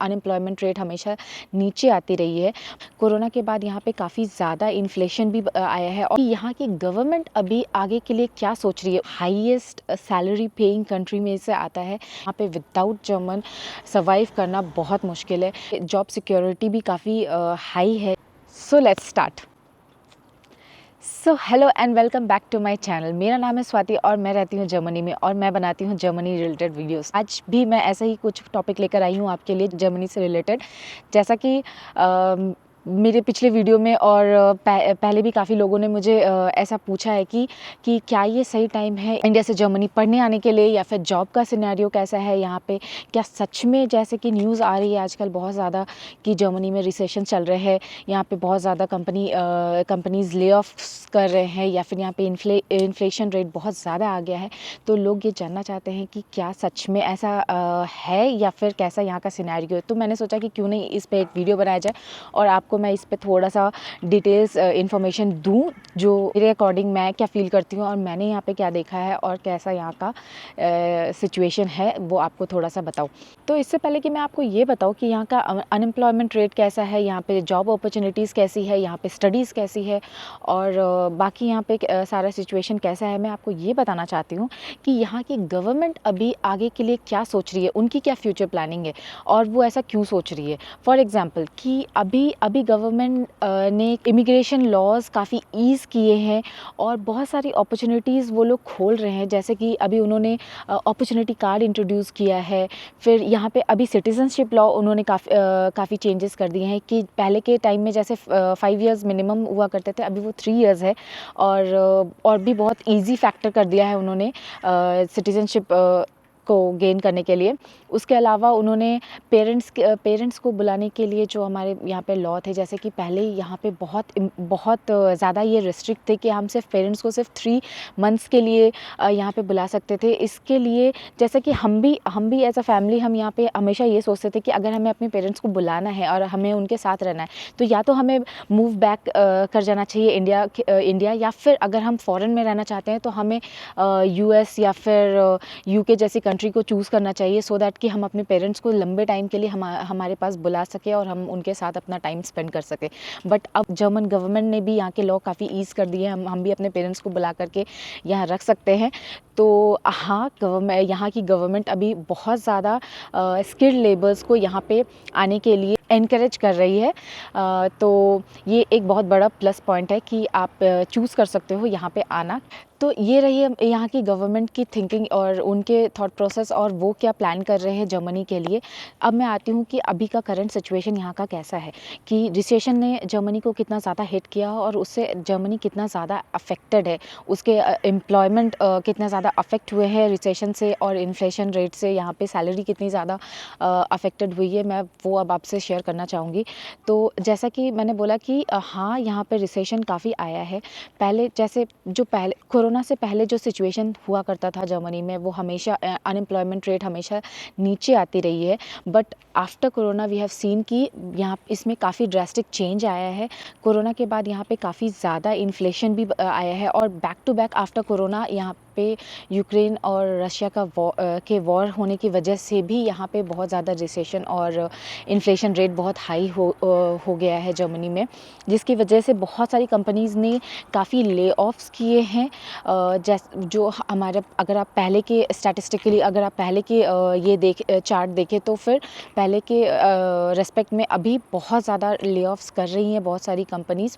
Unemployment rate हमेशा नीचे आती रही है। कोरोना के बाद यहाँ पे काफ़ी ज़्यादा इन्फ्लेशन भी आया है और यहाँ की गवर्नमेंट अभी आगे के लिए क्या सोच रही है। हाईएस्ट सैलरी पेइंग कंट्री में से आता है। यहाँ पे विदाउट जर्मन सर्वाइव करना बहुत मुश्किल है। जॉब सिक्योरिटी भी काफ़ी हाई है। So let's start. So hello and welcome back to my channel. मेरा नाम है स्वाति और मैं रहती हूँ जर्मनी में और मैं बनाती हूँ जर्मनी रिलेटेड वीडियोस। आज भी मैं ऐसा ही कुछ टॉपिक लेकर आई हूँ आपके लिए जर्मनी से रिलेटेड। जैसा कि मेरे पिछले वीडियो में और पहले भी काफ़ी लोगों ने मुझे ऐसा पूछा है कि क्या ये सही टाइम है इंडिया से जर्मनी पढ़ने आने के लिए, या फिर जॉब का सिनेरियो कैसा है यहाँ पे। क्या सच में जैसे कि न्यूज़ आ रही है आजकल बहुत ज़्यादा कि जर्मनी में रिसेशन चल रहे हैं, यहाँ पे बहुत ज़्यादा कंपनीज़ ले ऑफ्स कर रहे हैं, या फिर यहाँ पे इन्फ्लेशन रेट बहुत ज़्यादा आ गया है। तो लोग ये जानना चाहते हैं कि क्या सच में ऐसा है या फिर कैसा यहाँ का सिनेरियो है। तो मैंने सोचा कि क्यों नहीं इस पर एक वीडियो बनाया जाए और आपको मैं इस पे थोड़ा सा डिटेल्स इन्फॉर्मेशन दूं, जो मेरे अकॉर्डिंग मैं क्या फ़ील करती हूँ और मैंने यहाँ पे क्या देखा है और कैसा यहाँ का सिचुएशन है वो आपको थोड़ा सा बताऊँ। तो इससे पहले कि मैं आपको ये बताऊँ कि यहाँ का अनएम्प्लॉयमेंट रेट कैसा है, यहाँ पे जॉब अपॉर्चुनिटीज़ कैसी है, यहाँ पे स्टडीज़ कैसी है और बाकी यहाँ पे सारा सिचुएशन कैसा है, मैं आपको ये बताना चाहती हूँ कि यहाँ की गवर्नमेंट अभी आगे के लिए क्या सोच रही है, उनकी क्या फ्यूचर प्लानिंग है और वो ऐसा क्यों सोच रही है। फॉर एग्ज़ाम्पल कि अभी गवर्नमेंट ने इमिग्रेशन लॉज काफ़ी ईज़ किए हैं और बहुत सारी अपॉर्चुनिटीज़ वो लोग खोल रहे हैं। जैसे कि अभी उन्होंने अपॉर्चुनिटी कार्ड इंट्रोड्यूस किया है। फिर यहाँ पे अभी सिटीज़नशिप लॉ उन्होंने काफ़ी चेंजेस कर दिए हैं कि पहले के टाइम में जैसे 5 इयर्स मिनिमम हुआ करते थे, अभी वो 3 इयर्स है। और भी बहुत ईजी फैक्टर कर दिया है उन्होंने सिटीज़नशिप को गेन करने के लिए। उसके अलावा उन्होंने पेरेंट्स को बुलाने के लिए जो हमारे यहाँ पे लॉ थे, जैसे कि पहले यहाँ पे बहुत ज़्यादा ये रिस्ट्रिक्ट थे कि हम सिर्फ पेरेंट्स को सिर्फ 3 मंथ्स के लिए यहाँ पे बुला सकते थे। इसके लिए जैसे कि हम भी एज अ फैमिली हम यहाँ पे हमेशा ये सोचते थे कि अगर हमें अपने पेरेंट्स को बुलाना है और हमें उनके साथ रहना है तो या तो हमें मूव बैक कर जाना चाहिए इंडिया, या फिर अगर हम फॉरेन में रहना चाहते हैं तो हमें यूएस या फिर यूके जैसी कंट्री को चूज़ करना चाहिए, सो दैट कि हम अपने पेरेंट्स को लंबे टाइम के लिए हमारे पास बुला सके और हम उनके साथ अपना टाइम स्पेंड कर सके। बट अब जर्मन गवर्नमेंट ने भी यहाँ के लॉ काफ़ी ईज़ कर दिए हैं, हम भी अपने पेरेंट्स को बुला करके यहाँ रख सकते हैं। तो हाँ, यहाँ की गवर्नमेंट अभी बहुत ज़्यादा स्किल्ड लेबर्स को यहाँ पे आने के लिए एनकरेज कर रही है। तो ये एक बहुत बड़ा प्लस पॉइंट है कि आप चूज़ कर सकते हो यहाँ पे आना। तो ये रही है यहाँ की गवर्नमेंट की थिंकिंग और उनके थॉट प्रोसेस और वो क्या प्लान कर रहे हैं जर्मनी के लिए। अब मैं आती हूँ कि अभी का करंट सिचुएशन यहाँ का कैसा है, कि रिसेशन ने जर्मनी को कितना ज़्यादा हिट किया और उससे जर्मनी कितना ज़्यादा अफेक्टेड है, उसके एम्प्लॉयमेंट कितना ज़्यादा अफेक्ट हुए हैं रिसेशन से, और इन्फ्लेशन रेट से यहाँ पे सैलरी कितनी ज़्यादा अफेक्टेड हुई है, मैं वो अब आपसे शेयर करना चाहूँगी। तो जैसा कि मैंने बोला कि हाँ, यहाँ पे रिसेशन काफ़ी आया है। पहले जैसे जो पहले कोरोना से पहले जो सिचुएशन हुआ करता था जर्मनी में, वो हमेशा अनएम्प्लॉयमेंट रेट हमेशा नीचे आती रही है। But after corona we have seen कि यहाँ इसमें काफ़ी ड्रास्टिक चेंज आया है। कोरोना के बाद यहाँ पे काफ़ी ज़्यादा इन्फ्लेशन भी आया है और back to back after corona यहाँ पे यूक्रेन और रशिया के वॉर होने की वजह से भी यहाँ पे बहुत ज़्यादा रिसेशन और इन्फ्लेशन रेट बहुत हाई हो गया है जर्मनी में, जिसकी वजह से बहुत सारी कंपनीज़ ने काफ़ी ले ऑफ्स किए हैं। जो हमारे, अगर आप पहले के स्टैटिस्टिकली अगर आप पहले के ये चार्ट देखें तो फिर पहले के रेस्पेक्ट में अभी बहुत ज़्यादा ले ऑफ्स कर रही हैं बहुत सारी कंपनीज़,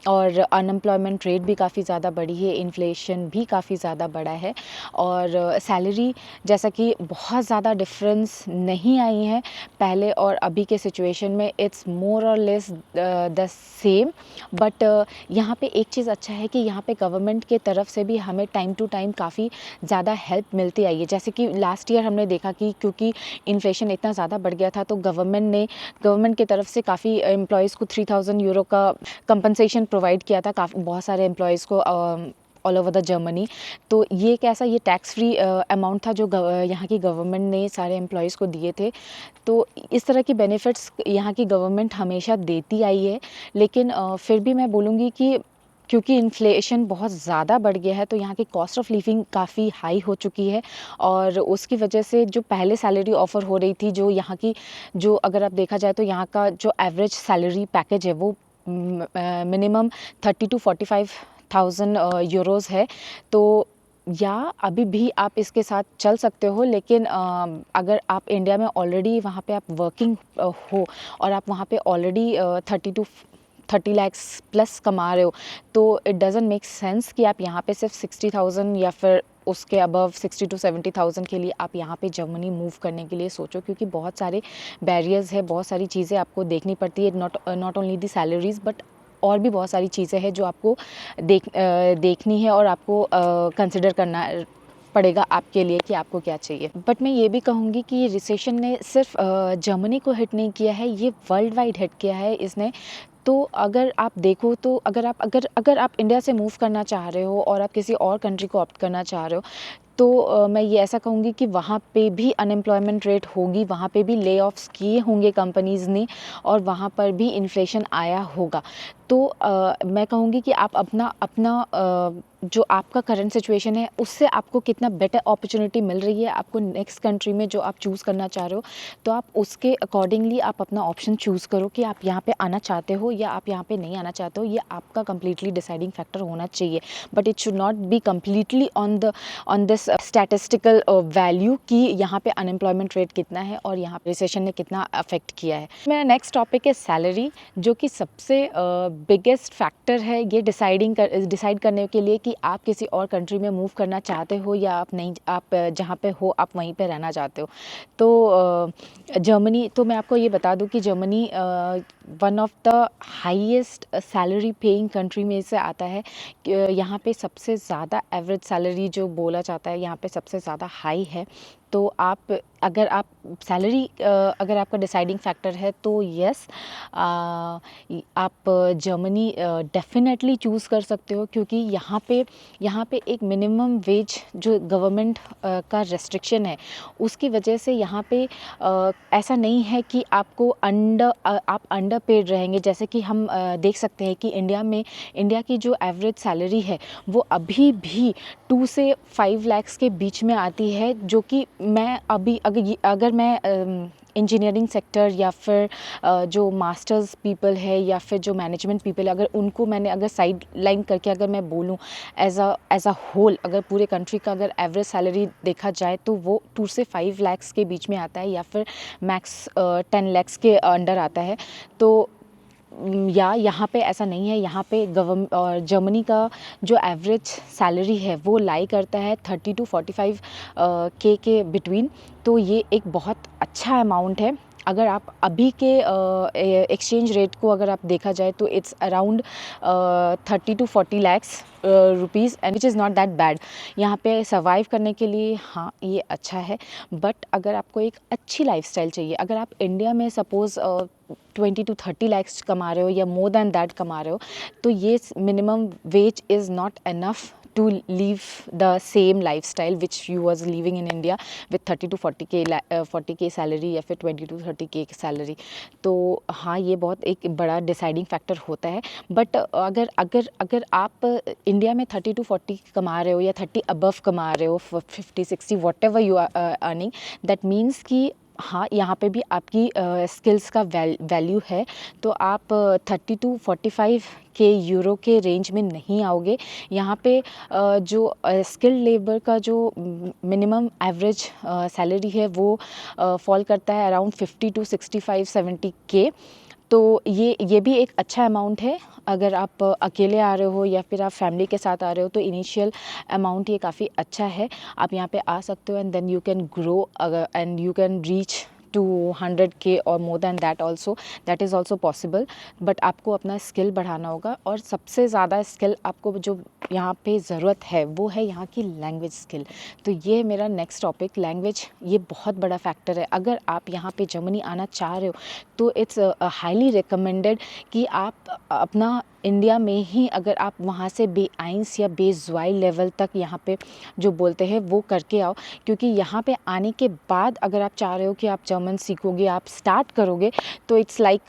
और अनएम्प्लॉयमेंट रेट भी काफ़ी ज़्यादा बढ़ी है, इन्फ्लेशन भी काफ़ी ज़्यादा बढ़ा है और सैलरी जैसा कि बहुत ज़्यादा डिफरेंस नहीं आई है पहले और अभी के सिचुएशन में। इट्स मोर और लेस द सेम। बट यहाँ पे एक चीज़ अच्छा है कि यहाँ पे गवर्नमेंट के तरफ से भी हमें टाइम टू टाइम काफ़ी ज़्यादा हेल्प मिलती आई है। जैसे कि लास्ट ईयर हमने देखा कि क्योंकि इन्फ्लेशन इतना ज़्यादा बढ़ गया था तो गवर्नमेंट की तरफ से काफ़ी एम्प्लॉयज़ को 3000 यूरो का कंपनसेशन प्रोवाइड किया था बहुत सारे एम्प्लॉयज़ को ऑल ओवर द जर्मनी। तो ये कैसा, ये टैक्स फ्री अमाउंट था जो यहाँ की गवर्नमेंट ने सारे एम्प्लॉयज़ को दिए थे। तो इस तरह की बेनिफिट्स यहाँ की गवर्नमेंट हमेशा देती आई है। लेकिन फिर भी मैं बोलूँगी कि क्योंकि इन्फ्लेशन बहुत ज़्यादा बढ़ गया है, तो यहाँ की कॉस्ट ऑफ लिविंग काफ़ी हाई हो चुकी है और उसकी वजह से जो पहले सैलरी ऑफ़र हो रही थी, जो यहाँ की जो अगर आप देखा जाए तो यहाँ का जो एवरेज सैलरी पैकेज है वो मिनिमम 30 टू 45,000 यूरोज़ है। तो या अभी भी आप इसके साथ चल सकते हो, लेकिन अगर आप इंडिया में ऑलरेडी वहाँ पे आप वर्किंग हो और आप वहाँ पे ऑलरेडी 30 लैक्स प्लस कमा रहे हो, तो इट डज़न्ट मेक सेंस कि आप यहाँ पे सिर्फ 60,000 या फिर उसके अबव 60 टू 70,000 के लिए आप यहाँ पे जर्मनी मूव करने के लिए सोचो, क्योंकि बहुत सारे बैरियर्स है, बहुत सारी चीज़ें आपको देखनी पड़ती है। Not only the salaries but और भी बहुत सारी चीज़ें हैं जो आपको देखनी है और आपको कंसिडर करना पड़ेगा आपके लिए कि आपको क्या चाहिए। बट मैं ये भी कहूँगी कि ये रिसेशन ने सिर्फ जर्मनी को हिट नहीं किया है, ये वर्ल्ड वाइड हिट किया है इसने। तो अगर आप देखो तो अगर आप इंडिया से मूव करना चाह रहे हो और आप किसी और कंट्री को ऑप्ट करना चाह रहे हो, तो मैं ये ऐसा कहूँगी कि वहाँ पे भी अनएम्प्लॉयमेंट रेट होगी, वहाँ पे भी ले ऑफ्स किए होंगे कंपनीज़ ने और वहाँ पर भी इन्फ्लेशन आया होगा। तो मैं कहूँगी कि आप अपना अपना जो आपका करंट सिचुएशन है उससे आपको कितना बेटर अपॉर्चुनिटी मिल रही है आपको नेक्स्ट कंट्री में जो आप चूज़ करना चाह रहे हो, तो आप उसके अकॉर्डिंगली आप अपना ऑप्शन चूज़ करो कि आप यहाँ पे आना चाहते हो या आप यहाँ पे नहीं आना चाहते हो। ये आपका कंप्लीटली डिसाइडिंग फैक्टर होना चाहिए, but it should not be completely on this statistical value कि यहाँ पे अनएम्प्लॉयमेंट रेट कितना है और यहाँ पे रिसेशन ने कितना अफेक्ट किया है। मेरा नेक्स्ट टॉपिक है सैलरी, जो कि सबसे बिगेस्ट फैक्टर है ये डिसाइड करने के लिए कि आप किसी और कंट्री में मूव करना चाहते हो या आप नहीं, आप जहाँ पे हो आप वहीं पे रहना चाहते हो। तो जर्मनी, तो मैं आपको ये बता दूं कि Germany one of the highest salary paying country में से आता है। यहाँ पे सबसे ज़्यादा एवरेज सैलरी जो बोला जाता है यहाँ पे सबसे ज़्यादा हाई है। तो आप अगर आप सैलरी अगर आपका डिसाइडिंग फैक्टर है तो यस, आप जर्मनी डेफिनेटली चूज़ कर सकते हो, क्योंकि यहाँ पे एक मिनिमम वेज जो गवर्नमेंट का रेस्ट्रिक्शन है उसकी वजह से यहाँ पे ऐसा नहीं है कि आपको आप अंडर पेड रहेंगे। जैसे कि हम देख सकते हैं कि इंडिया की जो एवरेज सैलरी है वो अभी भी 2 से 5 लाख के बीच में आती है, जो कि मैं अभी अगर मैं इंजीनियरिंग सेक्टर या फिर जो मास्टर्स पीपल है या फिर जो मैनेजमेंट पीपल है, अगर उनको मैंने अगर साइड लाइन करके अगर मैं बोलूँ एज अ होल, अगर पूरे कंट्री का अगर एवरेज सैलरी देखा जाए तो वो 2 से 5 लाख के बीच में आता है या फिर मैक्स 10 लाख के अंडर आता है। तो या यहाँ पे ऐसा नहीं है, यहाँ पे जर्मनी का जो एवरेज सैलरी है वो लाई करता है 30 टू 45 के बिटवीन। तो ये एक बहुत अच्छा अमाउंट है। अगर आप अभी के एक्सचेंज रेट को अगर आप देखा जाए तो it's around 30 to 40 lakhs rupees, and which is not that bad. यहाँ पे सर्वाइव करने के लिए हाँ ये अच्छा है, बट अगर आपको एक अच्छी लाइफस्टाइल चाहिए, अगर आप इंडिया में सपोज़ 20 टू 30 लैक्स कमा रहे हो या मोर दैन दैट कमा रहे हो, तो ये minimum wage is not enough to live the same lifestyle which you was living in India with 30 to 40k salary या फिर 20 to 30k की सैलरी। तो हाँ ये बहुत एक बड़ा डिसाइडिंग फैक्टर होता है। बट अगर आप इंडिया में 30 to 40 कमा रहे हो या 30 अबव कमा रहे हो, 50-60 whatever you are earning, that means कि हाँ यहाँ पे भी आपकी स्किल्स का वैल्यू है। तो आप 30 टू 45 के यूरो के रेंज में नहीं आओगे। यहाँ पे जो स्किल्ड लेबर का जो मिनिमम एवरेज सैलरी है वो फॉल करता है अराउंड 50 टू 65-70 के। तो ये भी एक अच्छा अमाउंट है। अगर आप अकेले आ रहे हो या फिर आप फैमिली के साथ आ रहे हो तो इनिशियल अमाउंट ये काफ़ी अच्छा है। आप यहाँ पे आ सकते हो and then you can grow and you can reach to 100k और more than that also, that is also possible. But आपको अपना स्किल बढ़ाना होगा, और सबसे ज़्यादा स्किल आपको जो यहाँ पे ज़रूरत है वो है यहाँ की लैंग्वेज स्किल। तो ये मेरा नेक्स्ट टॉपिक, लैंग्वेज, ये बहुत बड़ा फैक्टर है। अगर आप यहाँ पे जर्मनी आना चाह रहे हो तो इट्स हाईली रिकमेंडेड कि आप अपना इंडिया में ही अगर आप वहाँ से B1 या B2 लेवल तक यहाँ पे जो बोलते हैं वो करके आओ, क्योंकि यहाँ पे आने के बाद अगर आप चाह रहे हो कि आप जर्मन सीखोगे, आप स्टार्ट करोगे, तो इट्स लाइक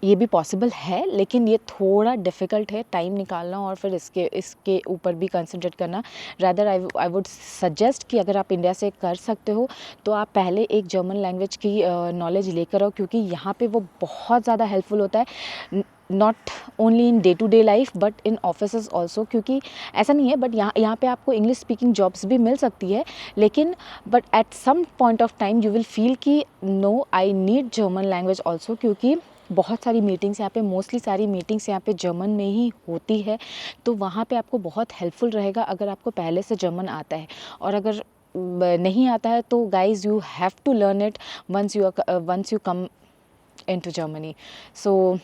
ये भी पॉसिबल है, लेकिन ये थोड़ा डिफ़िकल्ट है टाइम निकालना और फिर इसके ऊपर भी कंसंट्रेट करना। रादर आई वुड सजेस्ट कि अगर आप इंडिया से कर सकते हो तो आप पहले एक जर्मन लैंग्वेज की नॉलेज लेकर आओ, क्योंकि यहाँ पे वो बहुत ज़्यादा हेल्पफुल होता है, not only in day to day life but in offices also. क्योंकि ऐसा नहीं है, बट यहाँ पे आपको इंग्लिश स्पीकिंग जॉब्स भी मिल सकती है, लेकिन but at some point of time you will feel कि no, I need German language also, क्योंकि बहुत सारी मीटिंग्स यहाँ पे, मोस्टली सारी मीटिंग्स यहाँ पे जर्मन में ही होती है। तो वहाँ पे आपको बहुत हेल्पफुल रहेगा अगर आपको पहले से जर्मन आता है। और अगर नहीं आता है तो guys you have to learn it once you come into Germany. So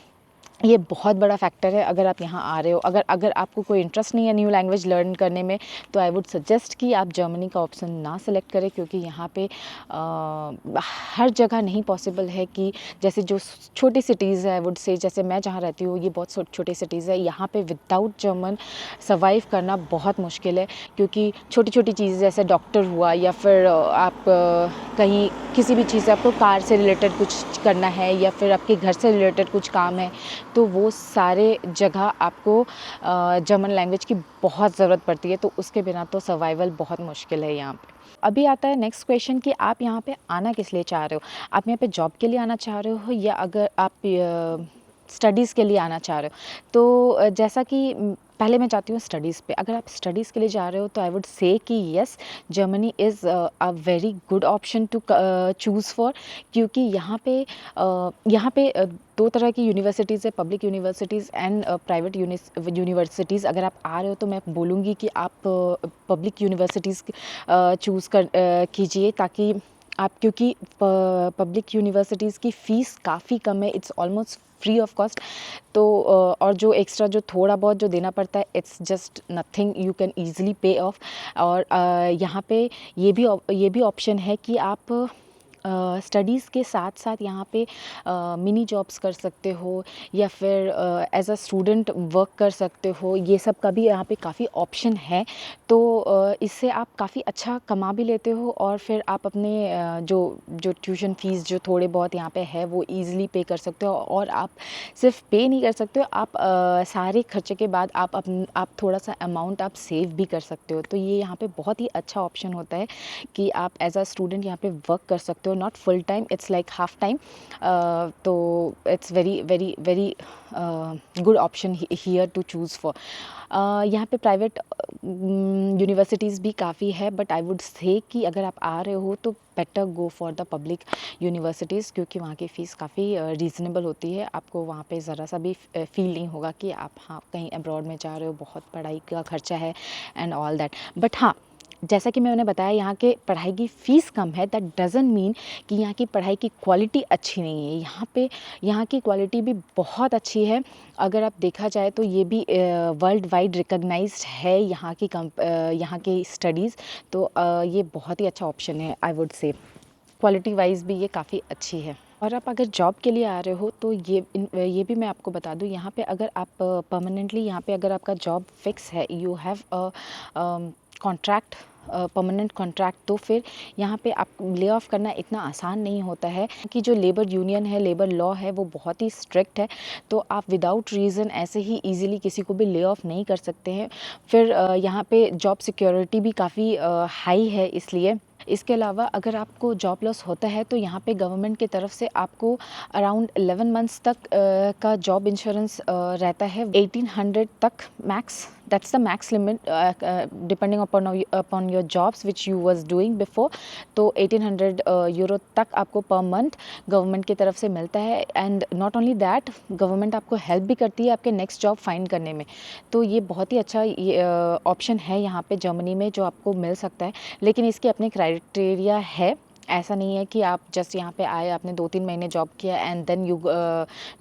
ये बहुत बड़ा फैक्टर है अगर आप यहाँ आ रहे हो। अगर आपको कोई इंटरेस्ट नहीं है न्यू लैंग्वेज लर्न करने में, तो आई वुड सजेस्ट कि आप जर्मनी का ऑप्शन ना सेलेक्ट करें, क्योंकि यहाँ पे हर जगह नहीं पॉसिबल है कि जैसे जो छोटी सिटीज़ है, आई वुड से जैसे मैं जहाँ रहती हूँ ये बहुत छोटी सिटीज़ है, यहाँ पे विदाउट जर्मन सर्वाइव करना बहुत मुश्किल है। क्योंकि छोटी छोटी चीज़ें जैसे डॉक्टर हुआ, या फिर आप कहीं किसी भी चीज़ से आपको कार से रिलेटेड कुछ करना है, या फिर आपके घर से रिलेटेड कुछ काम है, तो वो सारे जगह आपको जर्मन लैंग्वेज की बहुत ज़रूरत पड़ती है। तो उसके बिना तो सर्वाइवल बहुत मुश्किल है यहाँ पे। अभी आता है नेक्स्ट क्वेश्चन कि आप यहाँ पे आना किस लिए चाह रहे हो। आप यहाँ पे जॉब के लिए आना चाह रहे हो, या अगर आप स्टडीज़ के लिए आना चाह रहे हो। तो जैसा कि पहले मैं चाहती हूँ स्टडीज़ पे। अगर आप स्टडीज़ के लिए जा रहे हो तो आई वुड से कि yes, Germany is a very good option to choose for. क्योंकि यहाँ पे दो तरह की यूनिवर्सिटीज़ है, public universities and private universities. अगर आप आ रहे हो तो मैं बोलूँगी कि आप पब्लिक यूनिवर्सिटीज़ चूज़ कीजिए, ताकि आप, क्योंकि पब्लिक यूनिवर्सिटीज़ की फ़ीस काफ़ी कम है, it's almost free of cost. तो और जो एक्स्ट्रा जो थोड़ा बहुत जो देना पड़ता है, it's just nothing, you can easily पे ऑफ। और यहाँ पे ये भी ऑप्शन है कि आप स्टडीज़ के साथ साथ यहाँ पे मिनी जॉब्स कर सकते हो, या फिर एज अ स्टूडेंट वर्क कर सकते हो। ये सब का भी यहाँ पे काफ़ी ऑप्शन है। तो इससे आप काफ़ी अच्छा कमा भी लेते हो, और फिर आप अपने जो ट्यूशन फ़ीस जो थोड़े बहुत यहाँ पे है वो ईज़िली पे कर सकते हो। और आप सिर्फ पे नहीं कर सकते हो, आप सारे खर्चे के बाद आप थोड़ा सा अमाउंट आप सेव भी कर सकते हो। तो ये यहाँ पे बहुत ही अच्छा ऑप्शन होता है कि आप एज अ स्टूडेंट यहाँ पे वर्क कर सकते हो, not full time, it's like half time. तो it's very very very good option here to choose for. यहाँ पे प्राइवेट यूनिवर्सिटीज़ भी काफ़ी है, बट आई वुड से कि अगर आप आ रहे हो तो better go for the public universities, क्योंकि वहाँ की फ़ीस काफ़ी रीज़नेबल होती है। आपको वहाँ पे ज़रा सा भी फील नहीं होगा कि आप हाँ कहीं अब्रॉड में जा रहे हो, बहुत पढ़ाई का खर्चा है एंड ऑल दैट। बट हाँ, जैसा कि मैंने बताया यहाँ के पढ़ाई की फ़ीस कम है, दैट डज़न्ट मीन कि यहाँ की पढ़ाई की क्वालिटी अच्छी नहीं है। यहाँ की क्वालिटी भी बहुत अच्छी है। अगर आप देखा जाए तो ये भी वर्ल्ड वाइड रिकॉग्नाइज्ड है यहाँ की स्टडीज़। तो ये बहुत ही अच्छा ऑप्शन है, आई वुड से क्वालिटी वाइज भी ये काफ़ी अच्छी है। और आप अगर जॉब के लिए आ रहे हो तो ये भी मैं आपको बता दूँ, यहाँ पे अगर आप परमानेंटली यहाँ पे अगर आपका जॉब फिक्स है, you have a contract, permanent contract, तो फिर यहाँ पे आप ले ऑफ़ करना इतना आसान नहीं होता है, कि जो लेबर यूनियन है, लेबर लॉ है, वो बहुत ही स्ट्रिक्ट है। तो आप विदाउट रीज़न ऐसे ही ईज़िली किसी को भी ले ऑफ़ नहीं कर सकते हैं। फिर यहाँ पे जॉब सिक्योरिटी भी काफ़ी हाई है इसलिए। इसके अलावा अगर आपको जॉब लॉस होता है तो यहाँ पे गवर्नमेंट की तरफ से आपको अराउंड 11 मंथ्स तक का जॉब इंश्योरेंस रहता है, 1800 तक max, that's the max limit depending upon your jobs which you was doing before. तो 1800 यूरो तक आपको पर मंथ गवर्नमेंट की तरफ से मिलता है। And not only that, government आपको हेल्प भी करती है आपके नेक्स्ट जॉब फाइंड करने में। तो ये बहुत ही अच्छा ऑप्शन है यहाँ पे जर्मनी में जो आपको मिल सकता है। लेकिन इसके अपने क्राइटेरिया है, ऐसा नहीं है कि आप जस्ट यहाँ पे आए, आपने 2-3 महीने जॉब किया and then you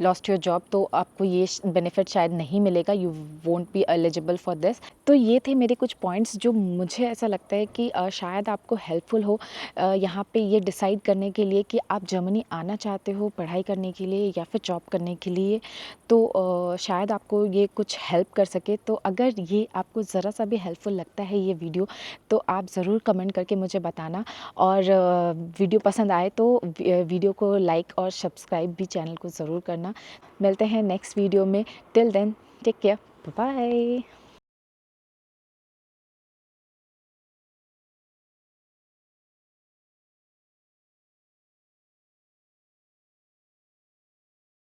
lost your job, तो आपको ये बेनिफिट शायद नहीं मिलेगा, you won't be eligible for this. तो ये थे मेरे कुछ पॉइंट्स जो मुझे ऐसा लगता है कि शायद आपको हेल्पफुल हो यहाँ पे ये डिसाइड करने के लिए कि आप जर्मनी आना चाहते हो पढ़ाई करने के लिए या फिर जॉब करने के लिए। तो शायद आपको ये कुछ हेल्प कर सके। तो अगर ये आपको ज़रा सा भी हेल्पफुल लगता है ये वीडियो, तो आप ज़रूर कमेंट करके मुझे बताना। और वीडियो पसंद आए तो वीडियो को लाइक और सब्सक्राइब भी चैनल को ज़रूर करना। मिलते हैं नेक्स्ट वीडियो में। Till then take care, bye bye.